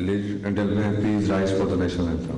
Gentlemen, please rise for the national anthem.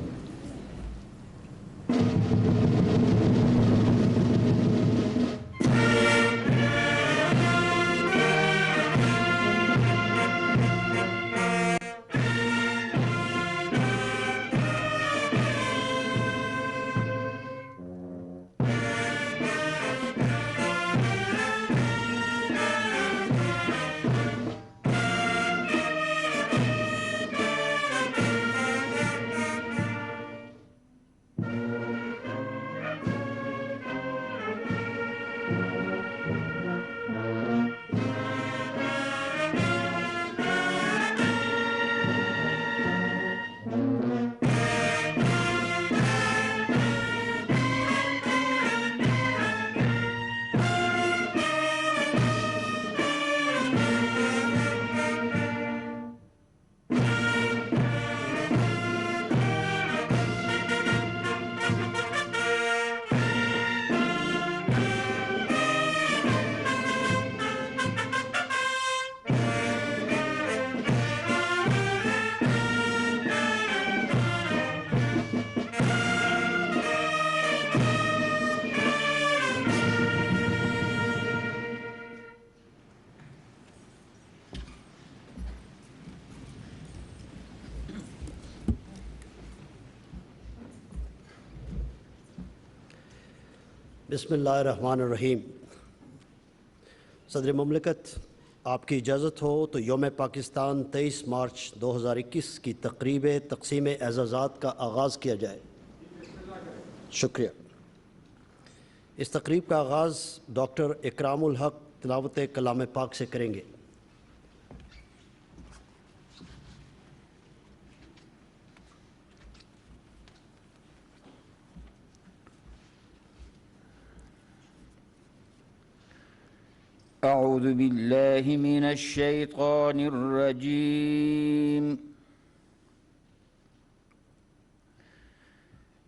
بسم اللہ الرحمن الرحیم۔ صدر مملکت، آپ کی اجازت ہو تو یوم پاکستان 23 مارچ 2021 کی تقریب تقسیم اعزازات کا آغاز کیا جائے۔ شکریہ۔ اس تقریب کا آغاز ڈاکٹر اکرام الحق تلاوت کلام پاک سے کریں گے۔ أعوذ بالله من الشيطان الرجيم.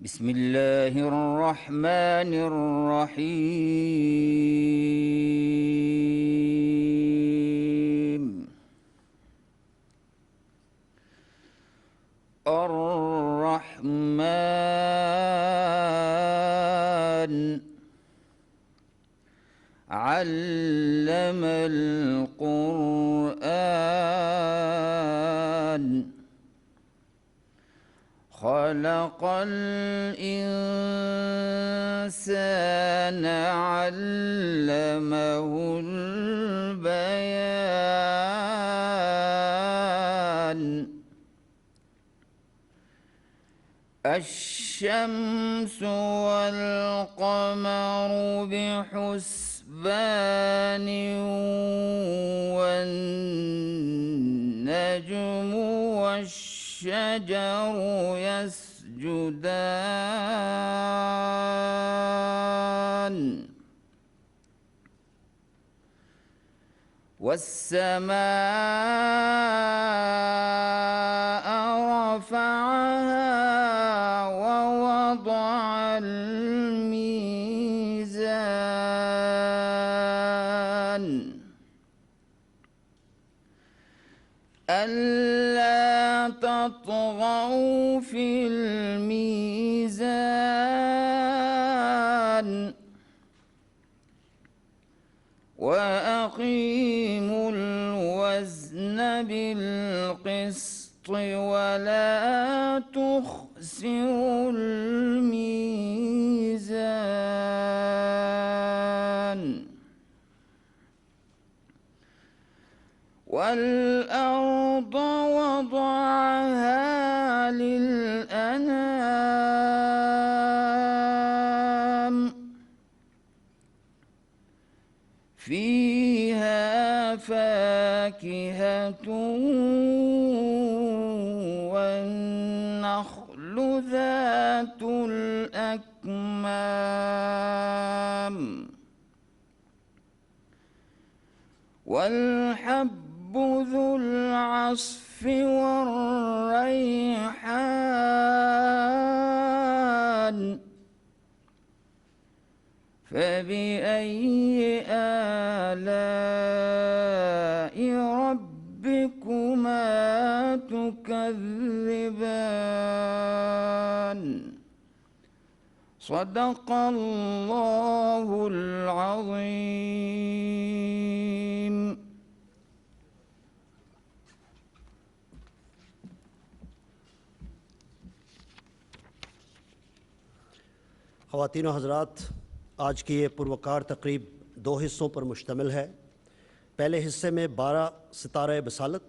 بسم الله الرحمن الرحيم. الرحمن علم القرآن خلق الإنسان علمه البيان. الشمس والقمر بحسبان والنجم والشجر يسجدان. والسماء رفعها ووضع الميزان ألا تطغوا في الميزان وأقيموا الوزن بالقسط ولا تخسروا الميزان. والأرض وضعها للأنام فيها فاكهة والنخل ذات الأكمام والحب ذو العصف والريحان. فبأي آلاء ربكما تكذبان. تكذبان صدق الله العظيم. خواتین و حضرات، آج کی یہ پروکار تقریب 2 حصوں پر مشتمل ہے۔ پہلے حصے میں 12 ستارہ بصالت،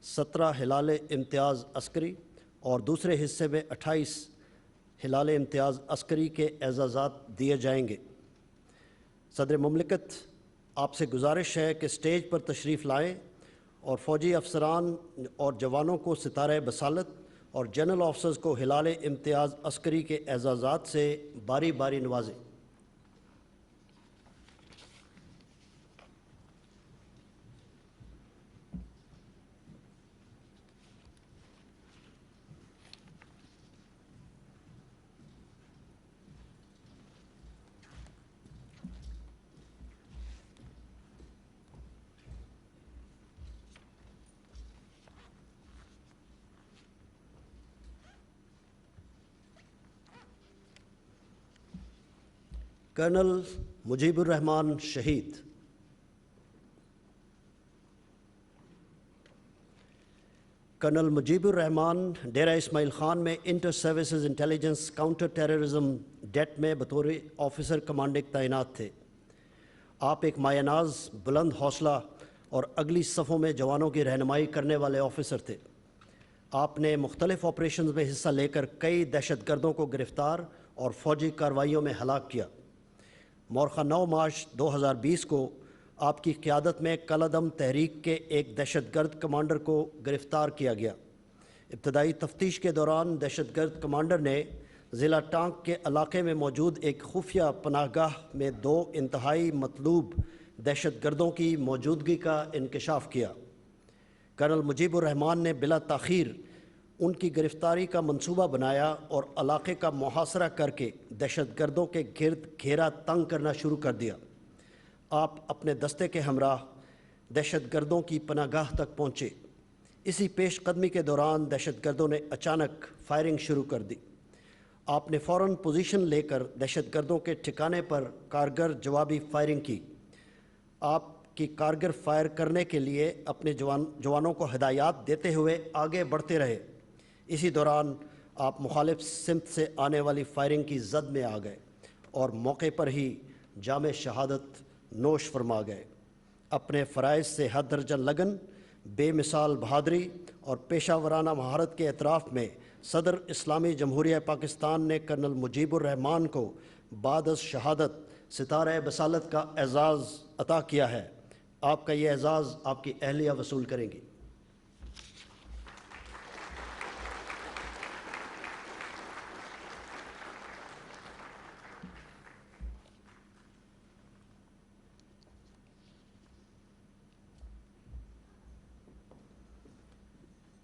17 ہلال امتیاز عسکری اور دوسرے حصے میں 28 ہلال امتیاز عسکری کے اعزازات دیے جائیں گے۔ صدر مملکت آپ سے گزارش ہے کہ اسٹیج پر تشریف لائیں اور فوجی افسران اور جوانوں کو ستارہ بصالت اور جنرل آفیسرز کو ہلال امتیاز عسکری کے اعزازات سے باری باری نوازیں۔ کرنل مجیب الرحمان شہید۔ کرنل مجیب الرحمان ڈیرہ اسماعیل خان میں inter services intelligence counter terrorism ڈیٹ میں بطور آفیسر کمانڈنگ تعینات تھے۔ آپ ایک مایہ ناز، بلند حوصلہ اور اگلی صفوں میں جوانوں کی رہنمائی کرنے والے آفیسر تھے۔ آپ نے مختلف آپریشنز میں حصہ لے کر کئی دہشت گردوں کو گرفتار اور فوجی کارروائیوں میں ہلاک کیا۔ مورخہ 9 مارچ 2020 کو آپ کی قیادت میں کالعدم تحریک کے ایک دہشت گرد کمانڈر کو گرفتار کیا گیا۔ ابتدائی تفتیش کے دوران دہشت گرد کمانڈر نے ضلع ٹانک کے علاقے میں موجود ایک خفیہ پناہ گاہ میں 2 انتہائی مطلوب دہشت گردوں کی موجودگی کا انکشاف کیا۔ کرنل مجیب الرحمان نے بلا تاخیر ان کی گرفتاری کا منصوبہ بنایا اور علاقے کا محاصرہ کر کے دہشت گردوں کے گرد گھیرا تنگ کرنا شروع کر دیا۔ آپ اپنے دستے کے ہمراہ دہشت گردوں کی پناہ گاہ تک پہنچے۔ اسی پیش قدمی کے دوران دہشت گردوں نے اچانک فائرنگ شروع کر دی۔ آپ نے فوراً پوزیشن لے کر دہشت گردوں کے ٹھکانے پر کارگر جوابی فائرنگ کی۔ آپ کی کارگر فائر کرنے کے لیے اپنے جوانوں کو ہدایات دیتے ہوئے آگے بڑھتے رہے۔ اسی دوران آپ مخالف سمت سے آنے والی فائرنگ کی زد میں آ گئے اور موقع پر ہی جام شہادت نوش فرما گئے۔ اپنے فرائض سے ہر درجہ لگن، بے مثال بہادری اور پیشہ ورانہ مہارت کے اعتراف میں صدر اسلامی جمہوریہ پاکستان نے کرنل مجیب الرحمان کو بعد از شہادت ستارہ بصالت کا اعزاز عطا کیا ہے۔ آپ کا یہ اعزاز آپ کی اہلیہ وصول کریں گی۔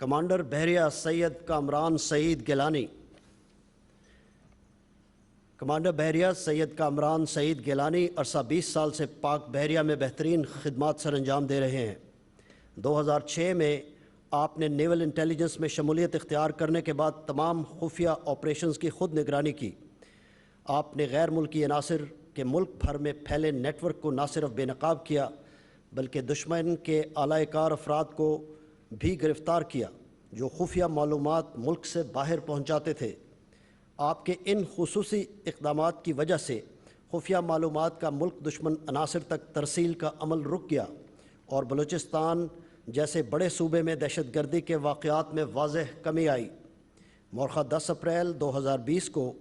کمانڈر بحریہ سید کامران سعید گیلانی۔ کمانڈر بحریہ سید کامران سعید گیلانی عرصہ 20 سال سے پاک بحریہ میں بہترین خدمات سر انجام دے رہے ہیں۔ 2006 میں آپ نے نیول انٹیلیجنس میں شمولیت اختیار کرنے کے بعد تمام خفیہ آپریشنز کی خود نگرانی کی۔ آپ نے غیر ملکی عناصر کے ملک بھر میں پھیلے نیٹ ورک کو نہ صرف بے نقاب کیا بلکہ دشمن کے اعلی کار افراد کو بھی گرفتار کیا جو خفیہ معلومات ملک سے باہر پہنچاتے تھے۔ آپ کے ان خصوصی اقدامات کی وجہ سے خفیہ معلومات کا ملک دشمن عناصر تک ترسیل کا عمل رک گیا اور بلوچستان جیسے بڑے صوبے میں دہشت گردی کے واقعات میں واضح کمی آئی۔ مورخہ 10 اپریل 2020 کو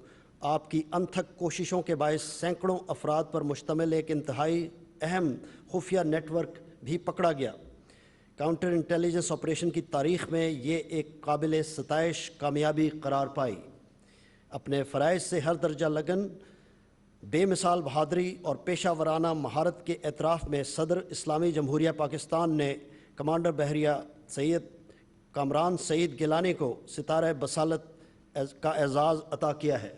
آپ کی انتھک کوششوں کے باعث سینکڑوں افراد پر مشتمل ایک انتہائی اہم خفیہ نیٹ ورک بھی پکڑا گیا۔ کاؤنٹر انٹیلیجنس آپریشن کی تاریخ میں یہ ایک قابل ستائش کامیابی قرار پائی۔ اپنے فرائض سے ہر درجہ لگن، بے مثال بہادری اور پیشہ ورانہ مہارت کے اعتراف میں صدر اسلامی جمہوریہ پاکستان نے کمانڈر بحریہ سید کامران سعید گیلانی کو ستارہ بصالت کا اعزاز عطا کیا ہے۔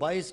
22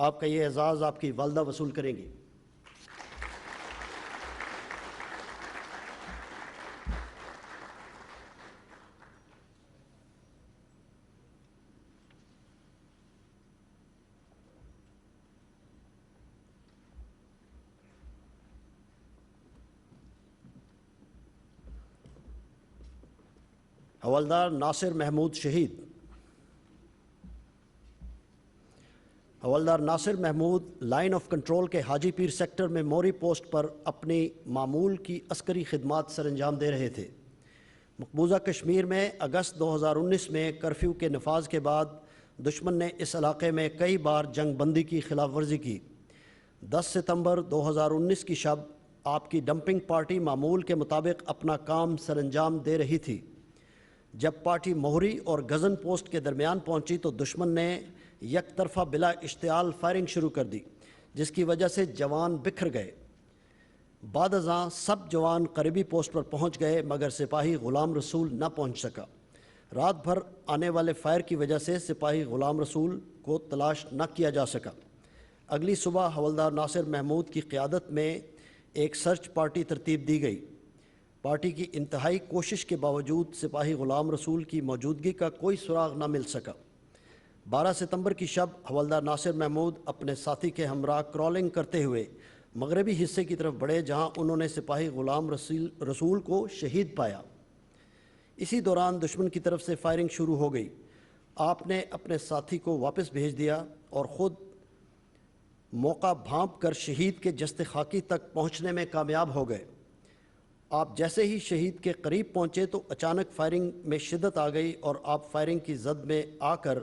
آپ کا یہ اعزاز آپ کی والدہ وصول کریں گی۔ حوالدار ناصر محمود شہید۔ حوالدار ناصر محمود لائن آف کنٹرول کے حاجی پیر سیکٹر میں موری پوسٹ پر اپنی معمول کی عسکری خدمات سر انجام دے رہے تھے۔ مقبوضہ کشمیر میں اگست 2019 میں کرفیو کے نفاذ کے بعد دشمن نے اس علاقے میں کئی بار جنگ بندی کی خلاف ورزی کی۔ 10 ستمبر 2019 کی شب آپ کی ڈمپنگ پارٹی معمول کے مطابق اپنا کام سر انجام دے رہی تھی۔ جب پارٹی موہری اور غزن پوسٹ کے درمیان پہنچی تو دشمن نے یک طرفہ بلا اشتعال فائرنگ شروع کر دی، جس کی وجہ سے جوان بکھر گئے۔ بعد ازاں سب جوان قریبی پوسٹ پر پہنچ گئے مگر سپاہی غلام رسول نہ پہنچ سکا۔ رات بھر آنے والے فائر کی وجہ سے سپاہی غلام رسول کو تلاش نہ کیا جا سکا۔ اگلی صبح حوالدار ناصر محمود کی قیادت میں ایک سرچ پارٹی ترتیب دی گئی۔ پارٹی کی انتہائی کوشش کے باوجود سپاہی غلام رسول کی موجودگی کا کوئی سراغ نہ مل سکا۔ 12 ستمبر کی شب حوالدار ناصر محمود اپنے ساتھی کے ہمراہ کرالنگ کرتے ہوئے مغربی حصے کی طرف بڑھے، جہاں انہوں نے سپاہی غلام رسول کو شہید پایا۔ اسی دوران دشمن کی طرف سے فائرنگ شروع ہو گئی۔ آپ نے اپنے ساتھی کو واپس بھیج دیا اور خود موقع بھانپ کر شہید کے جسد خاکی تک پہنچنے میں کامیاب ہو گئے۔ آپ جیسے ہی شہید کے قریب پہنچے تو اچانک فائرنگ میں شدت آ گئی اور آپ فائرنگ کی زد میں آ کر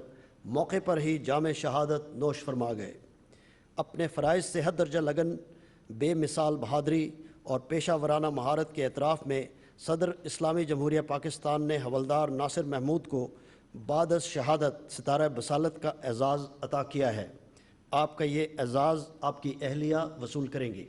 موقع پر ہی جام شہادت نوش فرما گئے۔ اپنے فرائض سے حد درجہ لگن، بے مثال بہادری اور پیشہ ورانہ مہارت کے اعتراف میں صدر اسلامی جمہوریہ پاکستان نے حوالدار ناصر محمود کو بعد از شہادت ستارہ بصالت کا اعزاز عطا کیا ہے۔ آپ کا یہ اعزاز آپ کی اہلیہ وصول کریں گی۔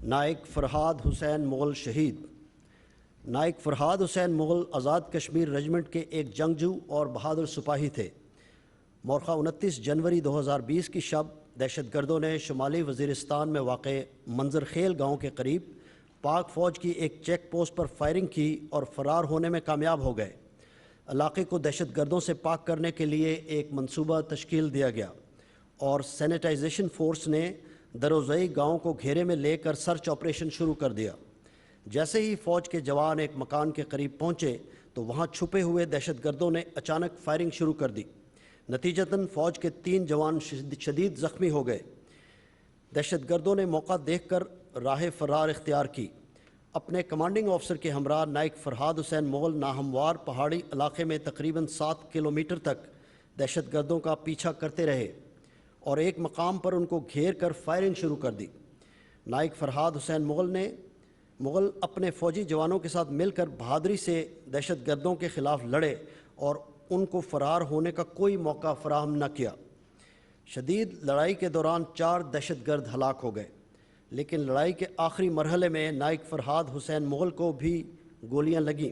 نائک فرہاد حسین مغل شہید۔ نائک فرہاد حسین مغل آزاد کشمیر رجمنٹ کے ایک جنگجو اور بہادر سپاہی تھے۔ مورخہ 29 جنوری 2020 کی شب دہشت گردوں نے شمالی وزیرستان میں واقع منظر خیل گاؤں کے قریب پاک فوج کی ایک چیک پوسٹ پر فائرنگ کی اور فرار ہونے میں کامیاب ہو گئے۔ علاقے کو دہشت گردوں سے پاک کرنے کے لیے ایک منصوبہ تشکیل دیا گیا اور سینیٹائزیشن فورس نے دروزئی گاؤں کو گھیرے میں لے کر سرچ آپریشن شروع کر دیا۔ جیسے ہی فوج کے جوان ایک مکان کے قریب پہنچے تو وہاں چھپے ہوئے دہشت گردوں نے اچانک فائرنگ شروع کر دی۔ نتیجتاً فوج کے 3 جوان شدید زخمی ہو گئے۔ دہشت گردوں نے موقع دیکھ کر راہ فرار اختیار کی۔ اپنے کمانڈنگ آفیسر کے ہمراہ نائک فرہاد حسین مغل ناہموار پہاڑی علاقے میں تقریباً 7 کلومیٹر تک دہشت گردوں کا پیچھا کرتے رہے اور ایک مقام پر ان کو گھیر کر فائرنگ شروع کر دی۔ نائک فرہاد حسین مغل اپنے فوجی جوانوں کے ساتھ مل کر بہادری سے دہشت گردوں کے خلاف لڑے اور ان کو فرار ہونے کا کوئی موقع فراہم نہ کیا۔ شدید لڑائی کے دوران 4 دہشت گرد ہلاک ہو گئے، لیکن لڑائی کے آخری مرحلے میں نائک فرہاد حسین مغل کو بھی گولیاں لگیں۔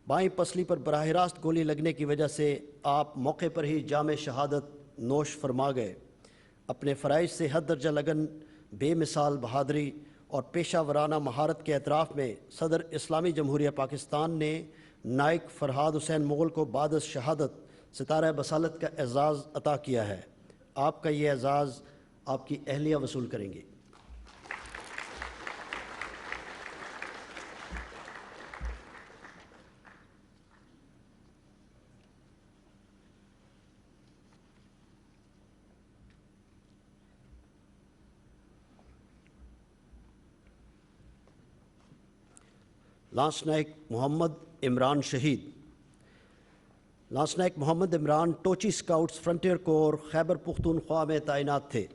بائیں پسلی پر براہ راست گولی لگنے کی وجہ سے آپ موقع پر ہی جام شہادت نوش فرما گئے۔ اپنے فرائض سے حد درجہ لگن، بے مثال بہادری اور پیشہ ورانہ مہارت کے اعتراف میں صدر اسلامی جمہوریہ پاکستان نے نائک فرہاد حسین مغل کو بعد از شہادت ستارہ بصالت کا اعزاز عطا کیا ہے۔ آپ کا یہ اعزاز آپ کی اہلیہ وصول کریں گی۔ لانس نائک محمد عمران شہید۔ لانسنائک محمد عمران ٹوچی سکاؤٹس فرنٹیئر کور خیبر پختونخوا میں تعینات تھے۔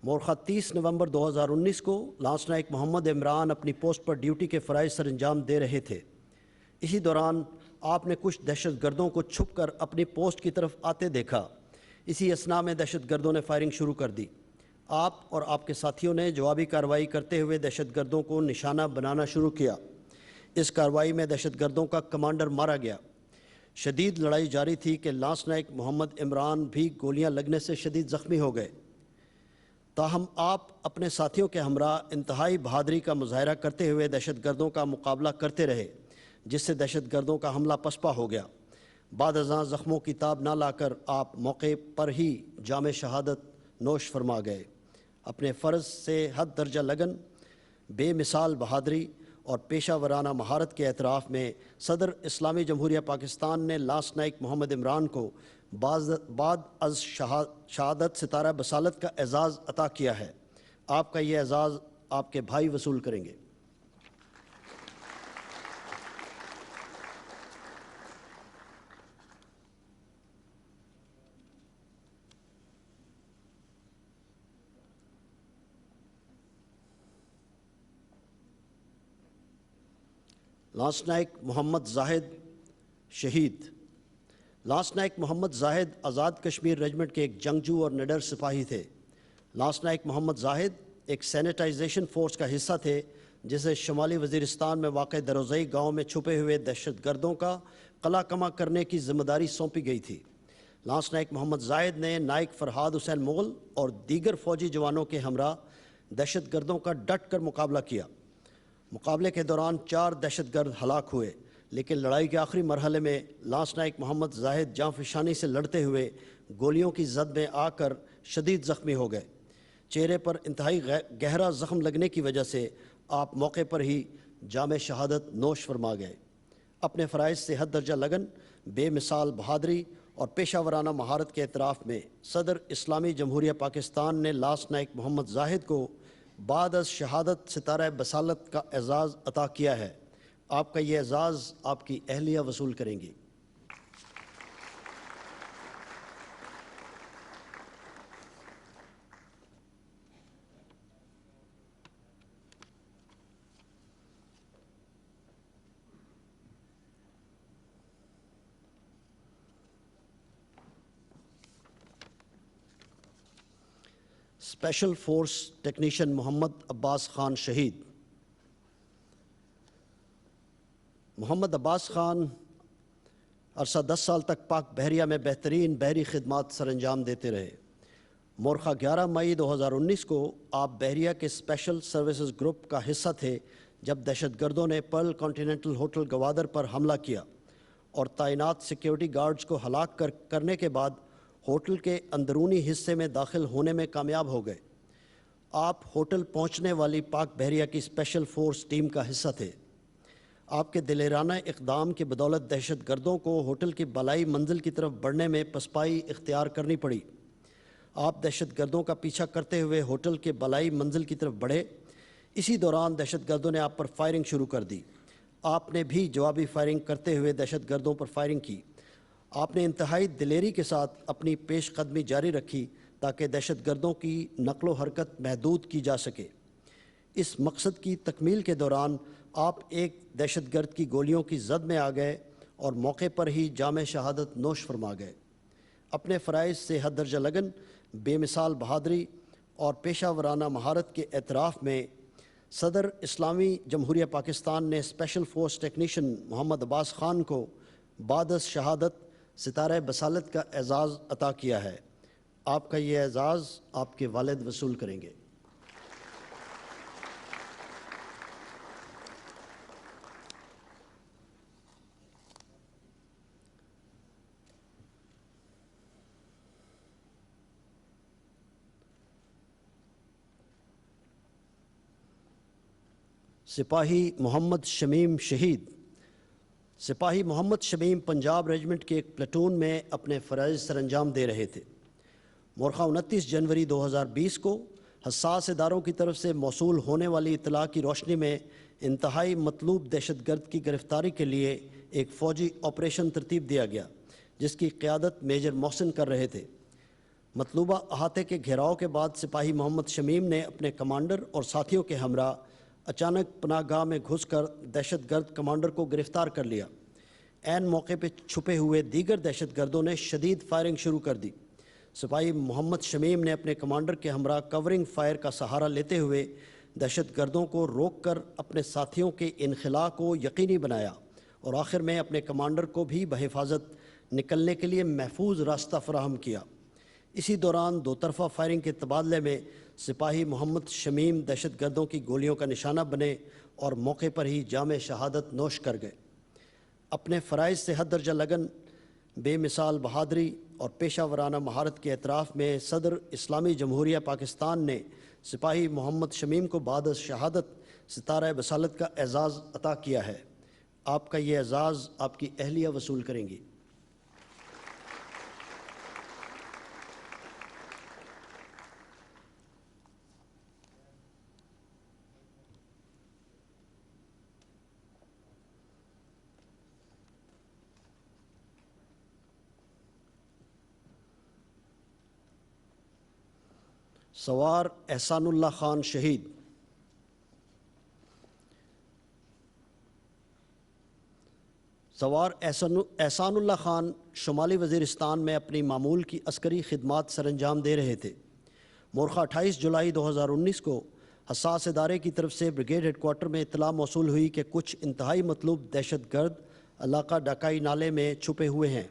مورخہ 30 نومبر 2019 کو لانسنائک محمد عمران اپنی پوسٹ پر ڈیوٹی کے فرائض سر انجام دے رہے تھے۔ اسی دوران آپ نے کچھ دہشت گردوں کو چھپ کر اپنی پوسٹ کی طرف آتے دیکھا۔ اسی اثناء میں دہشت گردوں نے فائرنگ شروع کر دی۔ آپ اور آپ کے ساتھیوں نے جوابی کارروائی کرتے ہوئے دہشت گردوں کو نشانہ بنانا شروع کیا۔ اس کارروائی میں دہشت گردوں کا کمانڈر مارا گیا۔ شدید لڑائی جاری تھی کہ لانسنائک محمد عمران بھی گولیاں لگنے سے شدید زخمی ہو گئے۔ تاہم آپ اپنے ساتھیوں کے ہمراہ انتہائی بہادری کا مظاہرہ کرتے ہوئے دہشت گردوں کا مقابلہ کرتے رہے، جس سے دہشت گردوں کا حملہ پسپا ہو گیا۔ بعد ازاں زخموں کی تاب نہ لا کر آپ موقع پر ہی جام شہادت نوش فرما گئے۔ اپنے فرض سے حد درجہ لگن، بے مثال بہادری اور پیشہ ورانہ مہارت کے اعتراف میں صدر اسلامی جمہوریہ پاکستان نے لانسنائک محمد عمران کو بعد از شہادت ستارہ بصالت کا اعزاز عطا کیا ہے۔ آپ کا یہ اعزاز آپ کے بھائی وصول کریں گے۔ لانسنائک محمد زاہد شہید۔ لانسنائک محمد زاہد آزاد کشمیر ریجمنٹ کے ایک جنگجو اور نڈر سپاہی تھے۔ لانسنائک محمد زاہد ایک سینیٹائزیشن فورس کا حصہ تھے جسے شمالی وزیرستان میں واقع دروزئی گاؤں میں چھپے ہوئے دہشت گردوں کا قلع کما کرنے کی ذمہ داری سونپی گئی تھی۔ لانسنائک محمد زاہد نے نائک فرہاد حسین مغل اور دیگر فوجی جوانوں کے ہمراہ دہشت گردوں کا ڈٹ کر مقابلہ کیا۔ مقابلے کے دوران 4 دہشت گرد ہلاک ہوئے، لیکن لڑائی کے آخری مرحلے میں لانسنائک محمد زاہد جاں فشانی سے لڑتے ہوئے گولیوں کی زد میں آ کر شدید زخمی ہو گئے۔ چہرے پر انتہائی گہرا زخم لگنے کی وجہ سے آپ موقع پر ہی جام شہادت نوش فرما گئے۔ اپنے فرائض سے حد درجہ لگن، بے مثال بہادری اور پیشہ ورانہ مہارت کے اعتراف میں صدر اسلامی جمہوریہ پاکستان نے لانسنائک محمد زاہد کو بعد از شہادت ستارہ بصالت کا اعزاز عطا کیا ہے۔ آپ کا یہ اعزاز آپ کی اہلیہ وصول کریں گی۔ اسپیشل فورس ٹیکنیشین محمد عباس خان شہید۔ محمد عباس خان عرصہ 10 سال تک پاک بحریہ میں بہترین بحری خدمات سر انجام دیتے رہے۔ مورخہ 11 مئی 2019 کو آپ بحریہ کے اسپیشل سروسز گروپ کا حصہ تھے جب دہشت گردوں نے پرل کانٹیننٹل ہوٹل گوادر پر حملہ کیا اور تعینات سیکیورٹی گارڈز کو ہلاک کرنے کے بعد ہوٹل کے اندرونی حصے میں داخل ہونے میں کامیاب ہو گئے۔ آپ ہوٹل پہنچنے والی پاک بحریہ کی اسپیشل فورس ٹیم کا حصہ تھے۔ آپ کے دلیرانہ اقدام کی بدولت دہشت گردوں کو ہوٹل کی بالائی منزل کی طرف بڑھنے میں پسپائی اختیار کرنی پڑی۔ آپ دہشت گردوں کا پیچھا کرتے ہوئے ہوٹل کے بالائی منزل کی طرف بڑھے۔ اسی دوران دہشت گردوں نے آپ پر فائرنگ شروع کر دی۔ آپ نے بھی جوابی فائرنگ کرتے ہوئے دہشت گردوں پر فائرنگ کی۔ آپ نے انتہائی دلیری کے ساتھ اپنی پیش قدمی جاری رکھی تاکہ دہشت گردوں کی نقل و حرکت محدود کی جا سکے۔ اس مقصد کی تکمیل کے دوران آپ ایک دہشت گرد کی گولیوں کی زد میں آ گئے اور موقع پر ہی جام شہادت نوش فرما گئے۔ اپنے فرائض سے حد درجہ لگن، بے مثال بہادری اور پیشہ ورانہ مہارت کے اعتراف میں صدر اسلامی جمہوریہ پاکستان نے اسپیشل فورس ٹیکنیشین محمد عباس خان کو بعد از شہادت ستارہ بصالت کا اعزاز عطا کیا ہے۔ آپ کا یہ اعزاز آپ کے والد وصول کریں گے۔ سپاہی محمد شمیم شہید۔ سپاہی محمد شمیم پنجاب ریجمنٹ کے ایک پلٹون میں اپنے فرائض سر انجام دے رہے تھے۔ مورخہ 29 جنوری 2020 کو حساس اداروں کی طرف سے موصول ہونے والی اطلاع کی روشنی میں انتہائی مطلوب دہشت گرد کی گرفتاری کے لیے ایک فوجی آپریشن ترتیب دیا گیا، جس کی قیادت میجر محسن کر رہے تھے۔ مطلوبہ احاطے کے گھیراؤ کے بعد سپاہی محمد شمیم نے اپنے کمانڈر اور ساتھیوں کے ہمراہ اچانک پناہ گاہ میں گھس کر دہشت گرد کمانڈر کو گرفتار کر لیا۔ عین موقع پہ چھپے ہوئے دیگر دہشت گردوں نے شدید فائرنگ شروع کر دی۔ سپاہی محمد شمیم نے اپنے کمانڈر کے ہمراہ کورنگ فائر کا سہارا لیتے ہوئے دہشت گردوں کو روک کر اپنے ساتھیوں کے انخلاء کو یقینی بنایا اور آخر میں اپنے کمانڈر کو بھی بحفاظت نکلنے کے لیے محفوظ راستہ فراہم کیا۔ اسی دوران دو طرفہ فائرنگ کے تبادلے میں سپاہی محمد شمیم دہشت گردوں کی گولیوں کا نشانہ بنے اور موقع پر ہی جام شہادت نوش کر گئے۔ اپنے فرائض سے حد درجہ لگن، بے مثال بہادری اور پیشہ ورانہ مہارت کے اعتراف میں صدر اسلامی جمہوریہ پاکستان نے سپاہی محمد شمیم کو بعد از شہادت ستارہ بصالت کا اعزاز عطا کیا ہے۔ آپ کا یہ اعزاز آپ کی اہلیہ وصول کریں گی۔ سوار احسان اللہ خان شہید۔ سوار احسان اللہ خان شمالی وزیرستان میں اپنی معمول کی عسکری خدمات سر انجام دے رہے تھے۔ مورخہ 28 جولائی 2019 کو حساس ادارے کی طرف سے بریگیڈ ہیڈ کوارٹر میں اطلاع موصول ہوئی کہ کچھ انتہائی مطلوب دہشت گرد علاقہ ڈاکائی نالے میں چھپے ہوئے ہیں۔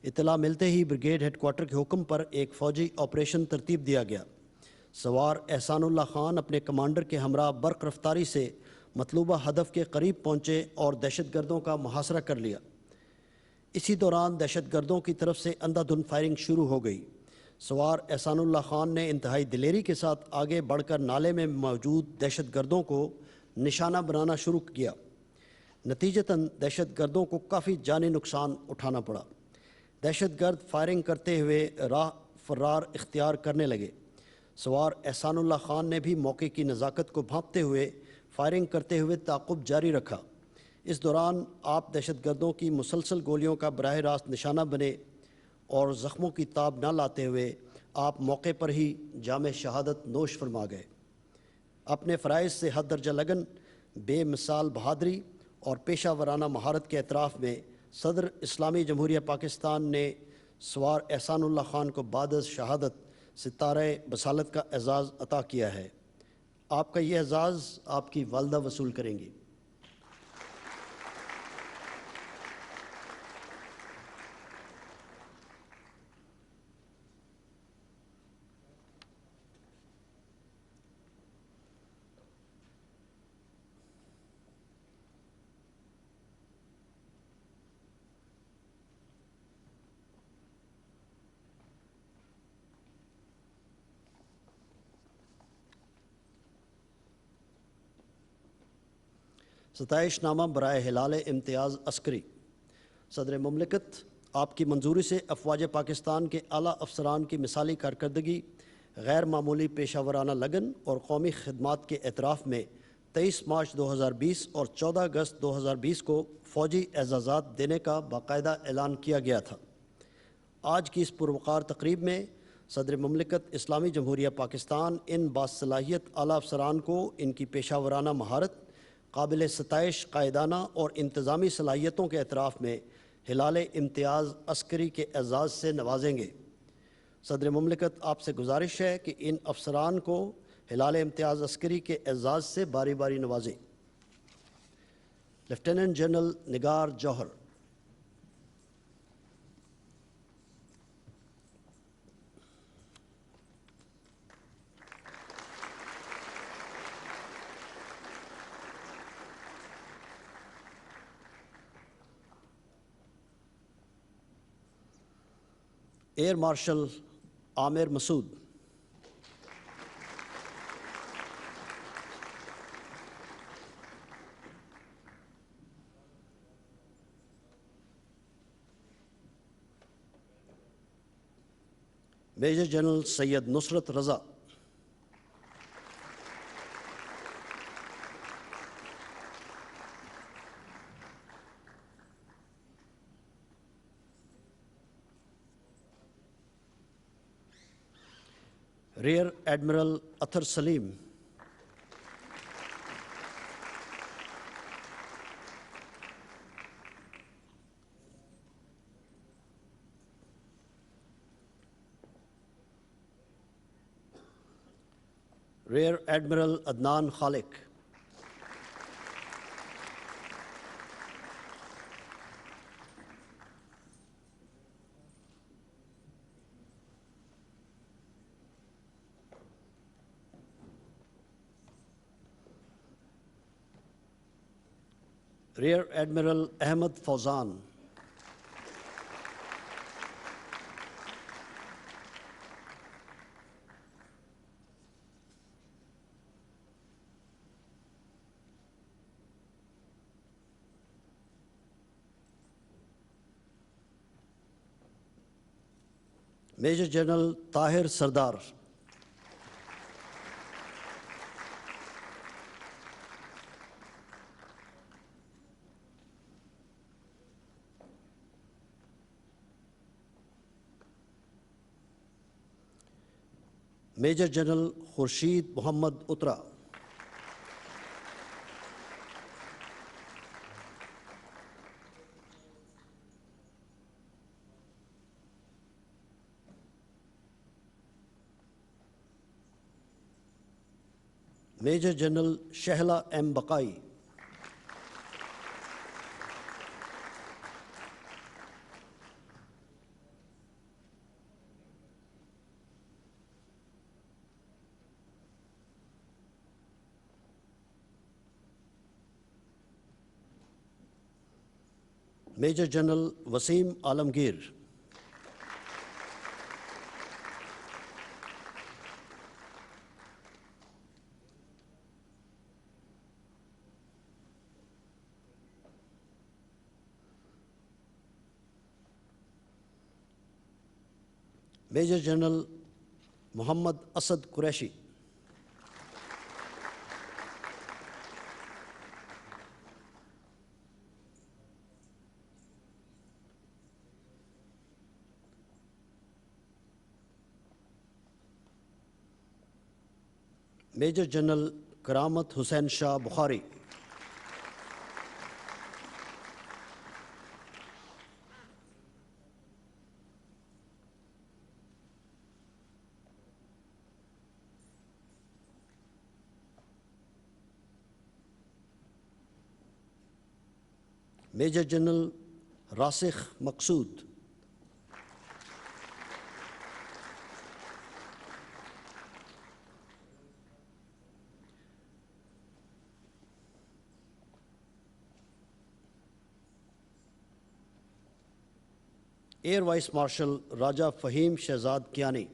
اطلاع ملتے ہی بریگیڈ ہیڈ کوارٹر کے حکم پر ایک فوجی آپریشن ترتیب دیا گیا۔ سوار احسان اللہ خان اپنے کمانڈر کے ہمراہ برق رفتاری سے مطلوبہ ہدف کے قریب پہنچے اور دہشت گردوں کا محاصرہ کر لیا۔ اسی دوران دہشت گردوں کی طرف سے اندھا دھند فائرنگ شروع ہو گئی۔ سوار احسان اللہ خان نے انتہائی دلیری کے ساتھ آگے بڑھ کر نالے میں موجود دہشت گردوں کو نشانہ بنانا شروع کیا۔ نتیجتاً دہشت گردوں کو کافی جانی نقصان اٹھانا پڑا۔ دہشت گرد فائرنگ کرتے ہوئے راہ فرار اختیار کرنے لگے۔ سوار احسان اللہ خان نے بھی موقع کی نزاکت کو بھانپتے ہوئے فائرنگ کرتے ہوئے تعاقب جاری رکھا۔ اس دوران آپ دہشت گردوں کی مسلسل گولیوں کا براہ راست نشانہ بنے اور زخموں کی تاب نہ لاتے ہوئے آپ موقع پر ہی جام شہادت نوش فرما گئے۔ اپنے فرائض سے حد درجہ لگن، بے مثال بہادری اور پیشہ ورانہ مہارت کے اعتراف میں صدر اسلامی جمہوریہ پاکستان نے سوار احسان اللہ خان کو بعد از شہادت ستارہ بصالت کا اعزاز عطا کیا ہے۔ آپ کا یہ اعزاز آپ کی والدہ وصول کریں گی۔ ستائش نامہ برائے ہلال امتیاز عسکری۔ صدر مملکت آپ کی منظوری سے افواج پاکستان کے اعلیٰ افسران کی مثالی کارکردگی، غیر معمولی پیشہ ورانہ لگن اور قومی خدمات کے اعتراف میں 23 مارچ 2020 اور 14 اگست 2020 کو فوجی اعزازات دینے کا باقاعدہ اعلان کیا گیا تھا۔ آج کی اس پروقار تقریب میں صدر مملکت اسلامی جمہوریہ پاکستان ان باصلاحیت اعلیٰ افسران کو ان کی پیشہ ورانہ مہارت، قابل ستائش قائدانہ اور انتظامی صلاحیتوں کے اعتراف میں ہلال امتیاز عسکری کے اعزاز سے نوازیں گے۔ صدر مملکت آپ سے گزارش ہے کہ ان افسران کو ہلال امتیاز عسکری کے اعزاز سے باری باری نوازیں۔ Lieutenant general Nigar Johar. Air marshal Amir Masood. Major general Syed Nusrat Raza. Rear admiral Athar Saleem, rear admiral Adnan Khaliq, rear admiral Ahmed Fauzan, major general Tahir Sardar, major general Khurshid Muhammad Atra, major general Shehla M Baqai, major general Waseem Alamgir, major general Muhammad Asad Qureshi, major general Karamat Hussain Shah Bukhari, major general Rasikh Maqsood, air vice marshal Raja Faheem Shahzad Kiani,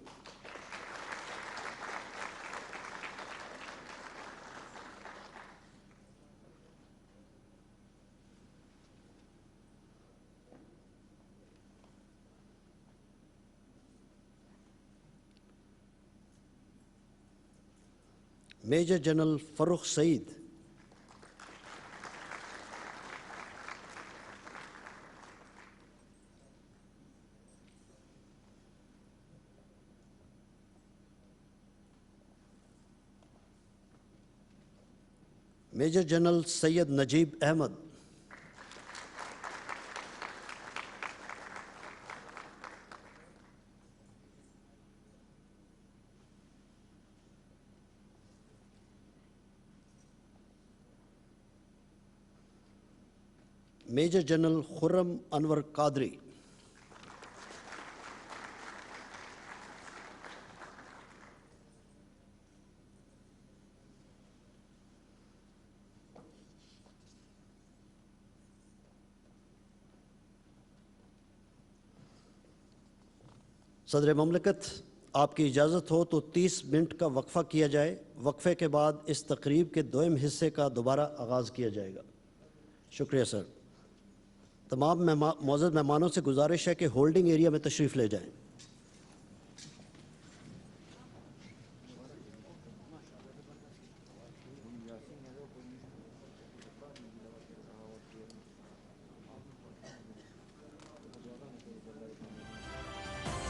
major general Farrukh سعید، major general سید نجیب Ahmad, major general خرم انور قادری، صدر مملکت، آپ کی اجازت ہو تو 30 minute کا وقفہ کیا جائے۔ وقفے کے بعد اس تقریب کے دوئم حصے کا دوبارہ آغاز کیا جائے گا۔ شکریہ سر۔ تمام معزز مہمانوں سے گزارش ہے کہ ہولڈنگ ایریا میں تشریف لے جائیں۔